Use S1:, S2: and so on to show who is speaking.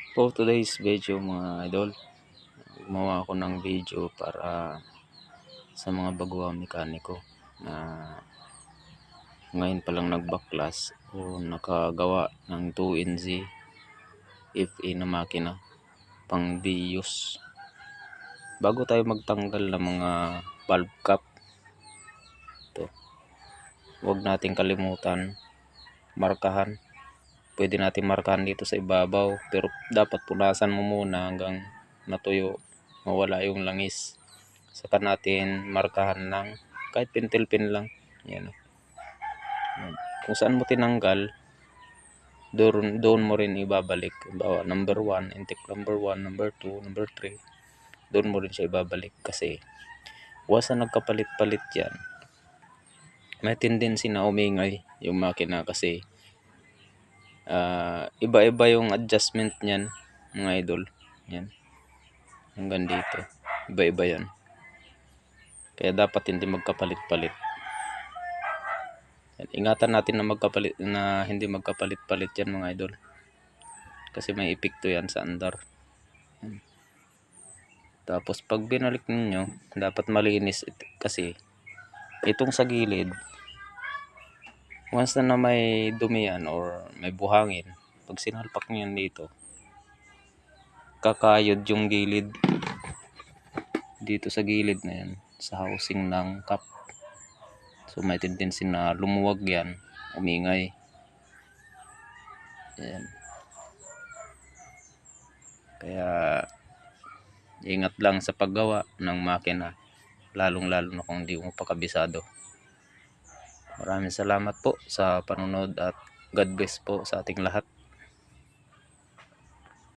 S1: For today's video mga idol, gumawa ako ng video para sa mga baguhang mekaniko na ngayon palang nagbaklas o nakagawa ng 2NZ FE na makina pang bius. Bago tayo magtanggal ng mga valve cap, ito, huwag nating kalimutan markahan. Pwede natin markahan dito sa ibabaw, pero dapat punasan mo muna hanggang matuyo, mawala yung langis. Saka natin markahan ng kahit pintil-pin lang. Yan. Kung saan mo tinanggal, doon mo rin ibabalik. Bawa number 1, intake number 1, number 2, number 3. Doon mo rin siya ibabalik kasi wasa nagkapalit-palit yan. May tendency na umingay yung makina kasi iba-iba yung adjustment niyan mga idol. Yan. Hanggang dito. Iba-iba yan. Kaya dapat hindi magkapalit-palit. Yan. Ingatan natin na hindi magkapalit-palit yan mga idol. Kasi may epekto yan sa andar. Yan. Tapos pag binalik ninyo, dapat malinis kasi itong sa gilid, once na may dumi yan or may buhangin, pag sinalpak nyo yan dito, kakayod yung gilid dito sa gilid na yan, sa housing ng cap. So may tendency na lumuwag yan, umingay. Yan. Kaya ingat lang sa paggawa ng makina, lalong-lalo na kung hindi mo pa kabisado. Maraming salamat po sa panonood at God bless po sa ating lahat.